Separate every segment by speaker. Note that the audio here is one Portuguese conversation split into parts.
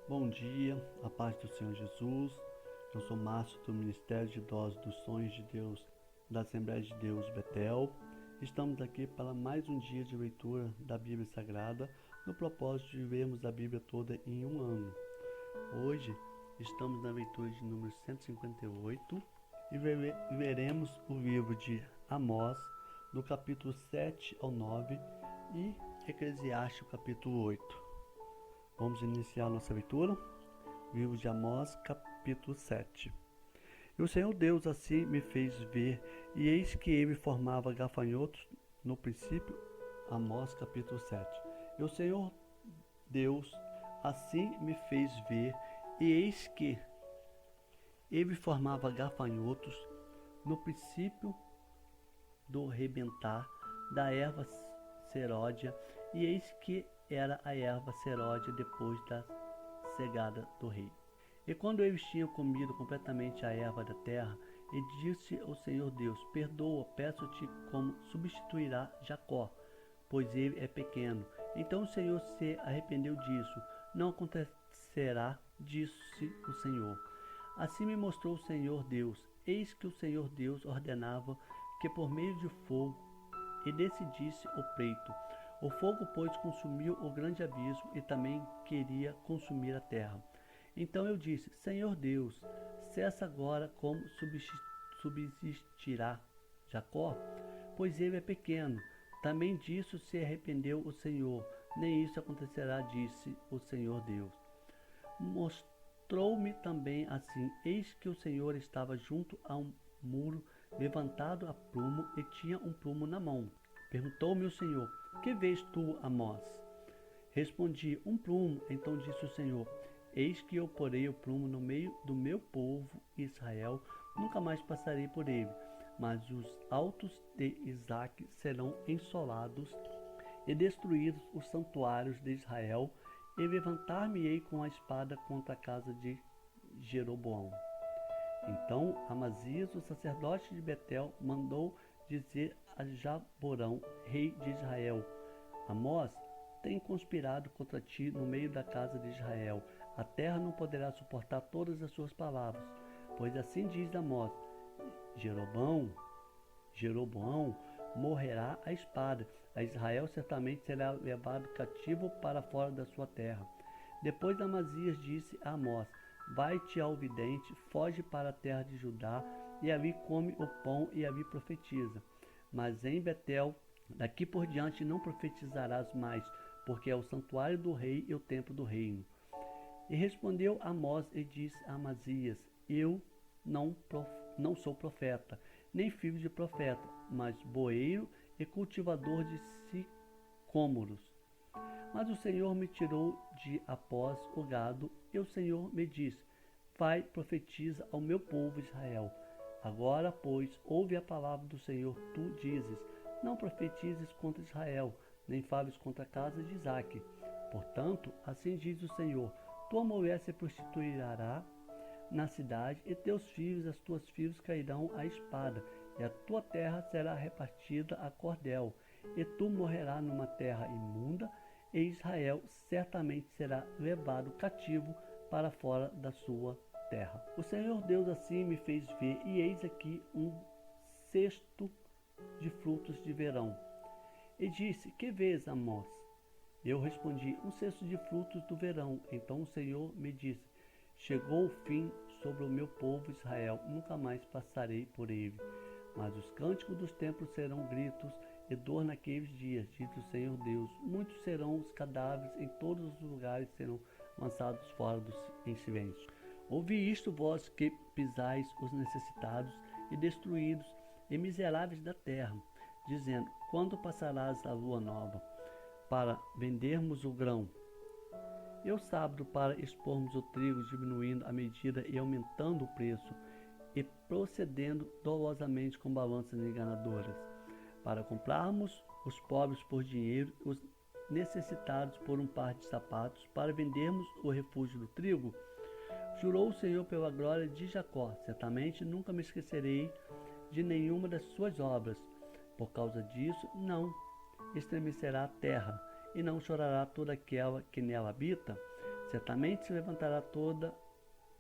Speaker 1: Bom dia, a paz do Senhor Jesus. Eu sou Márcio do Ministério de Idosos dos Sonhos de Deus da Assembleia de Deus Betel. Estamos aqui para mais um dia de leitura da Bíblia Sagrada, no propósito de vermos a Bíblia toda em um ano. Hoje estamos na leitura de número 158 e veremos o livro de Amós, do capítulo 7 ao 9 e Eclesiastes, capítulo 8. Vamos iniciar nossa leitura. Livro de Amós, capítulo 7. E o Senhor Deus assim me fez ver, e eis que ele formava gafanhotos no princípio. Amós, capítulo 7. E o Senhor Deus assim me fez ver, e eis que ele formava gafanhotos no princípio do rebentar da erva seródia, e eis que era a erva seródia depois da cegada do rei. E quando eles tinham comido completamente a erva da terra, e disse o Senhor Deus: Perdoa, peço-te como substituirá Jacó, pois ele é pequeno. Então o Senhor se arrependeu disso. Não acontecerá, disse o Senhor. Assim me mostrou o Senhor Deus. Eis que o Senhor Deus ordenava que por meio de fogo e decidisse o pleito. O fogo, pois, consumiu o grande abismo e também queria consumir a terra. Então eu disse: Senhor Deus, cessa agora como subsistirá Jacó, pois ele é pequeno. Também disso se arrependeu o Senhor. Nem isso acontecerá, disse o Senhor Deus. Mostrou-me também assim: eis que o Senhor estava junto a um muro levantado a prumo e tinha um prumo na mão. Perguntou-me o Senhor: Que vês tu, Amós? Respondi: Um prumo. Então disse o Senhor: Eis que eu porei o prumo no meio do meu povo Israel, nunca mais passarei por ele. Mas os altos de Isaque serão ensolados e destruídos os santuários de Israel, e levantar-me-ei com a espada contra a casa de Jeroboão. Então Amazias, o sacerdote de Betel, mandou dizer a Jaborão, rei de Israel: Amós tem conspirado contra ti no meio da casa de Israel. A terra não poderá suportar todas as suas palavras. Pois assim diz Amós: Jeroboão morrerá à espada. A Israel certamente será levado cativo para fora da sua terra. Depois Amazias disse a Amós: Vai-te ao vidente, foge para a terra de Judá, e ali come o pão e ali profetiza. Mas em Betel, daqui por diante não profetizarás mais, porque é o santuário do rei e o templo do reino. E respondeu Amós e disse a Amazias: Eu não sou profeta, nem filho de profeta, mas boeiro e cultivador de sicômoros. Mas o Senhor me tirou de após o gado, e o Senhor me disse: Vai, profetiza ao meu povo Israel. Agora, pois, ouve a palavra do Senhor. Tu dizes: Não profetizes contra Israel, nem fales contra a casa de Isaque. Portanto, assim diz o Senhor: Tua mulher se prostituirá na cidade, e teus filhos, as tuas filhas cairão à espada, e a tua terra será repartida a cordel, e tu morrerás numa terra imunda, e Israel certamente será levado cativo para fora da sua terra. O Senhor Deus assim me fez ver, e eis aqui um cesto de frutos de verão. E disse: Que vês, Amós? Eu respondi: Um cesto de frutos do verão. Então o Senhor me disse: Chegou o fim sobre o meu povo Israel, nunca mais passarei por ele. Mas os cânticos dos templos serão gritos e dor naqueles dias, diz o Senhor Deus. Muitos serão os cadáveres, em todos os lugares serão lançados fora em silêncio. Ouvi isto, vós que pisais os necessitados e destruídos e miseráveis da terra, dizendo: Quando passarás a lua nova, para vendermos o grão, e o sábado para expormos o trigo, diminuindo a medida e aumentando o preço, e procedendo dolosamente com balanças enganadoras, para comprarmos os pobres por dinheiro, os necessitados por um par de sapatos, para vendermos o refúgio do trigo? Jurou o Senhor pela glória de Jacó: Certamente nunca me esquecerei de nenhuma das suas obras. Por causa disso, não estremecerá a terra, e não chorará toda aquela que nela habita. Certamente se levantará toda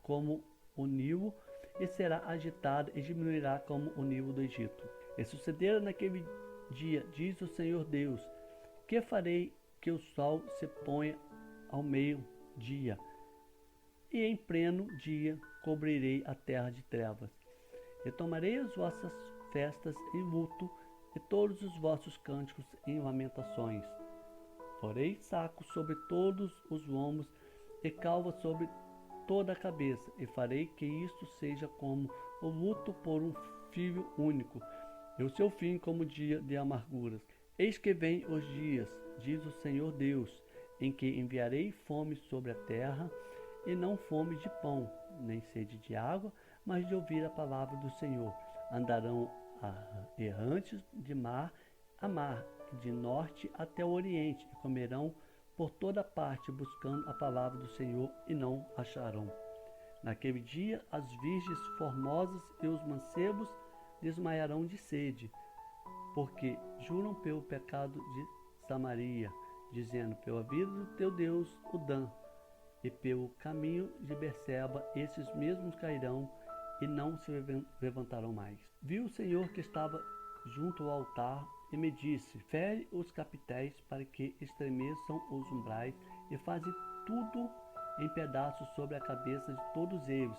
Speaker 1: como o Nilo, e será agitada e diminuirá como o Nilo do Egito. E sucederá naquele dia, diz o Senhor Deus, que farei que o sol se ponha ao meio-dia, e em pleno dia cobrirei a terra de trevas. E tomarei as vossas festas em luto, e todos os vossos cânticos em lamentações. Porei saco sobre todos os lombos, e calva sobre toda a cabeça, e farei que isto seja como o luto por um filho único, e o seu fim como dia de amarguras. Eis que vem os dias, diz o Senhor Deus, em que enviarei fome sobre a terra, e não fome de pão, nem sede de água, mas de ouvir a palavra do Senhor. Andarão errantes de mar a mar, de norte até o oriente, e comerão por toda parte, buscando a palavra do Senhor, e não acharão. Naquele dia, as virgens formosas e os mancebos desmaiarão de sede, porque juram pelo pecado de Samaria, dizendo, pela vida do teu Deus, o Dan, e pelo caminho de Berseba, esses mesmos cairão e não se levantarão mais. Viu o Senhor que estava junto ao altar e me disse, fere os capitéis para que estremeçam os umbrais, e faze tudo em pedaços sobre a cabeça de todos eles,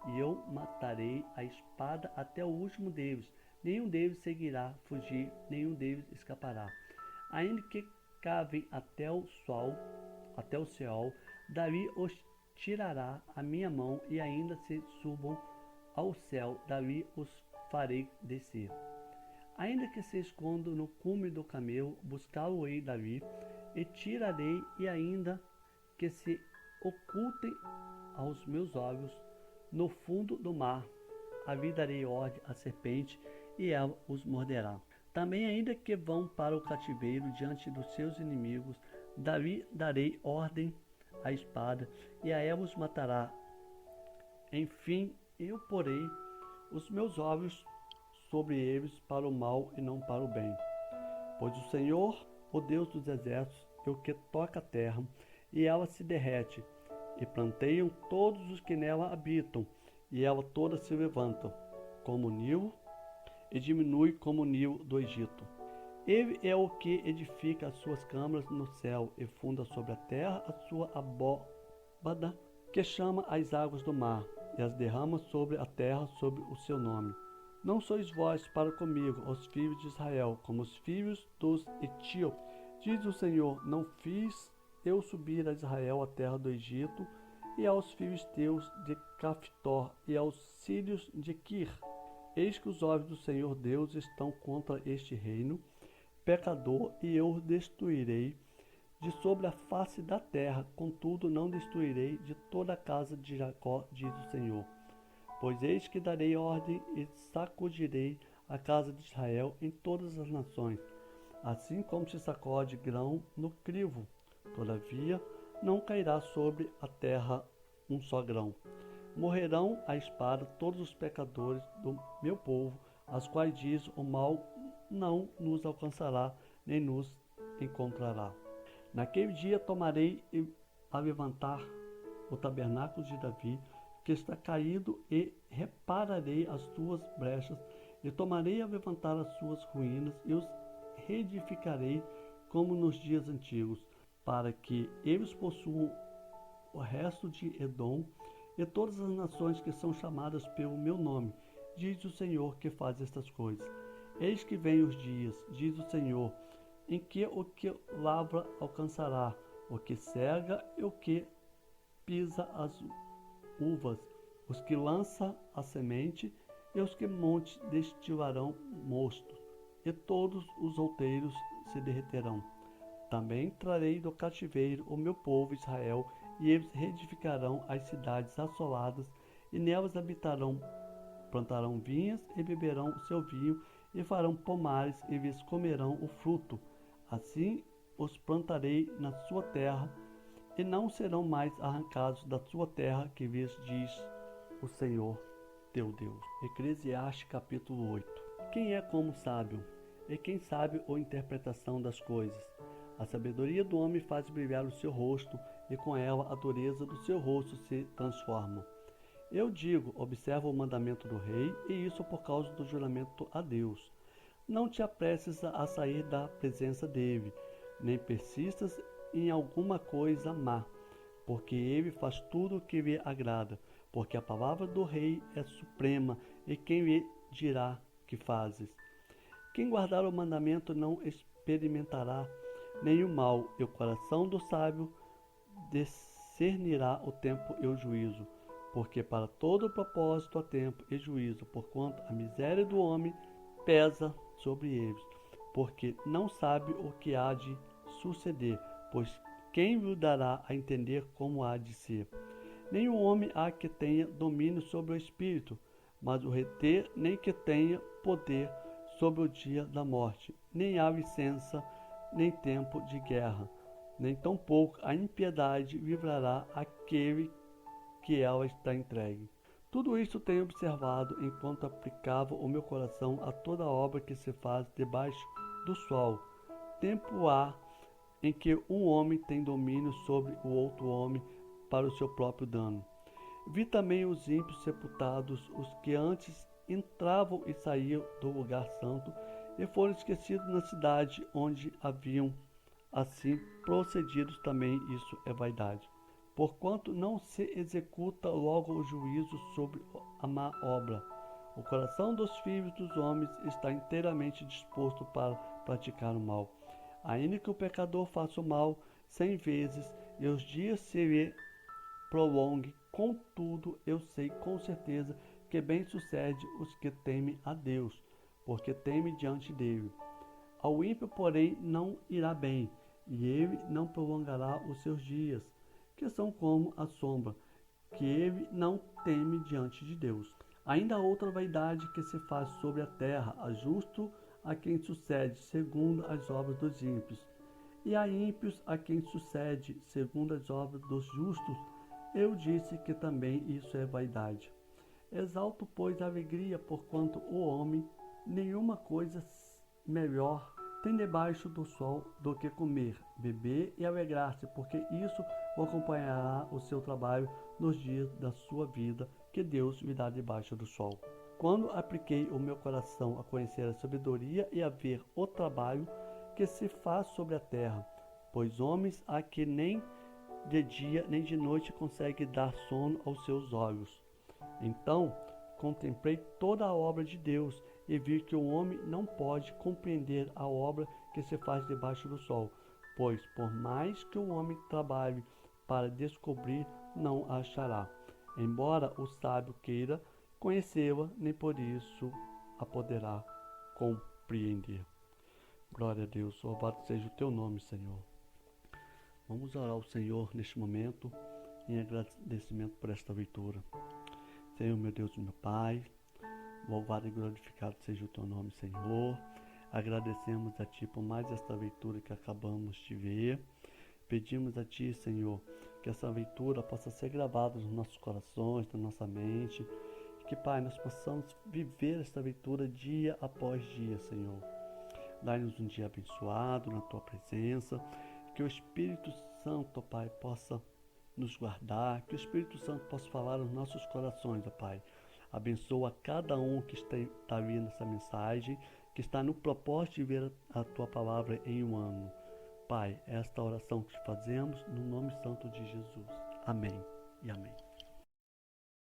Speaker 1: e eu matarei a espada até o último deles. Nenhum deles seguirá fugir, nenhum deles escapará. Ainda que cavem até o céu, dali os tirará a minha mão, e ainda se subam ao céu, dali os farei descer. Ainda que se escondam no cume do camelo, buscá-lo-ei dali, e tirarei, e ainda que se ocultem aos meus olhos no fundo do mar, ali darei ordem à serpente, e ela os morderá. Também ainda que vão para o cativeiro diante dos seus inimigos, dali darei ordem à espada, e a ela os matará. Enfim, eu porei os meus olhos sobre eles para o mal e não para o bem. Pois o Senhor, o Deus dos exércitos, é o que toca a terra, e ela se derrete, e planteiam todos os que nela habitam, e ela toda se levanta, como o Nilo, e diminui como o Nilo do Egito. Ele é o que edifica as suas câmaras no céu, e funda sobre a terra a sua abóbada, que chama as águas do mar, e as derrama sobre a terra sob o seu nome. Não sois vós para comigo, os filhos de Israel, como os filhos dos etíopes. Diz o Senhor, não fiz eu subir a Israel a terra do Egito, e aos filisteus de Caftor, e aos sírios de Quir. Eis que os olhos do Senhor Deus estão contra este reino pecador, e eu o destruirei de sobre a face da terra, contudo não destruirei de toda a casa de Jacó, diz o Senhor. Pois eis que darei ordem e sacudirei a casa de Israel em todas as nações, assim como se sacode grão no crivo. Todavia, não cairá sobre a terra um só grão. Morrerão à espada todos os pecadores do meu povo, aos quais diz, o mal não nos alcançará, nem nos encontrará. Naquele dia tomarei a levantar o tabernáculo de Davi, que está caído, e repararei as suas brechas, e tomarei a levantar as suas ruínas, e os reedificarei como nos dias antigos, para que eles possuam o resto de Edom e todas as nações que são chamadas pelo meu nome, diz o Senhor que faz estas coisas. Eis que vem os dias, diz o Senhor, em que o que lavra alcançará, o que cega e o que pisa as uvas, os que lança a semente e os que montes destilarão mosto, e todos os outeiros se derreterão. Também trarei do cativeiro o meu povo Israel, e eles reedificarão as cidades assoladas, e nelas habitarão, plantarão vinhas e beberão o seu vinho, e farão pomares e lhes comerão o fruto. Assim os plantarei na sua terra, e não serão mais arrancados da sua terra, que lhes diz o Senhor teu Deus. Eclesiastes capítulo 8. Quem é como sábio? E quem sabe a interpretação das coisas? A sabedoria do homem faz brilhar o seu rosto, e com ela a dureza do seu rosto se transforma. Eu digo, observa o mandamento do rei, e isso por causa do juramento a Deus. Não te apresses a sair da presença dele, nem persistas em alguma coisa má, porque ele faz tudo o que lhe agrada, porque a palavra do rei é suprema, e quem lhe dirá que fazes? Quem guardar o mandamento não experimentará nenhum mal, e o coração do sábio discernirá o tempo e o juízo, porque para todo propósito há tempo e juízo, porquanto a miséria do homem pesa sobre eles, porque não sabe o que há de suceder, pois quem lhe dará a entender como há de ser? Nenhum homem há que tenha domínio sobre o espírito, mas o reter nem que tenha poder sobre o dia da morte, nem há licença, nem tempo de guerra, nem tampouco a impiedade livrará aquele que ela está entregue. Tudo isso tenho observado enquanto aplicava o meu coração a toda obra que se faz debaixo do sol. Tempo há em que um homem tem domínio sobre o outro homem para o seu próprio dano. Vi também os ímpios sepultados, os que antes entravam e saíam do lugar santo, e foram esquecidos na cidade onde haviam assim procedidos também. Isso é vaidade. Porquanto não se executa logo o juízo sobre a má obra. O coração dos filhos dos homens está inteiramente disposto para praticar o mal. Ainda que o pecador faça o mal 100 vezes e os dias se lhe prolongue, contudo eu sei com certeza que bem sucede os que temem a Deus, porque temem diante dele. Ao ímpio, porém, não irá bem, e ele não prolongará os seus dias, que são como a sombra, que ele não teme diante de Deus. Ainda há outra vaidade que se faz sobre a terra, a justo a quem sucede, segundo as obras dos ímpios, e a ímpios a quem sucede, segundo as obras dos justos. Eu disse que também isso é vaidade. Exalto, pois, a alegria, porquanto o homem nenhuma coisa melhor tem debaixo do sol do que comer, beber e alegrar-se, porque isso o acompanhará o seu trabalho nos dias da sua vida, que Deus lhe dá debaixo do sol. Quando apliquei o meu coração a conhecer a sabedoria e a ver o trabalho que se faz sobre a terra, pois homens há que nem de dia nem de noite consegue dar sono aos seus olhos. Então contemplei toda a obra de Deus e vi que o homem não pode compreender a obra que se faz debaixo do sol, pois por mais que o homem trabalhe para descobrir, não a achará, embora o sábio queira conhecê-la, nem por isso a poderá compreender. Glória a Deus, louvado seja o teu nome, Senhor. Vamos orar ao Senhor neste momento, em agradecimento por esta leitura. Senhor, meu Deus e meu Pai, louvado e glorificado seja o teu nome, Senhor. Agradecemos a Ti por mais esta leitura que acabamos de ver. Pedimos a Ti, Senhor, que essa leitura possa ser gravada nos nossos corações, na nossa mente, e que, Pai, nós possamos viver esta leitura dia após dia, Senhor. Dai-nos um dia abençoado na Tua presença, que o Espírito Santo, Pai, possa nos guardar, que o Espírito Santo possa falar nos nossos corações, ó Pai. Abençoa cada um que está vendo essa mensagem, que está no propósito de ver a Tua palavra em um ano. Pai, esta oração que te fazemos no nome santo de Jesus. Amém e amém.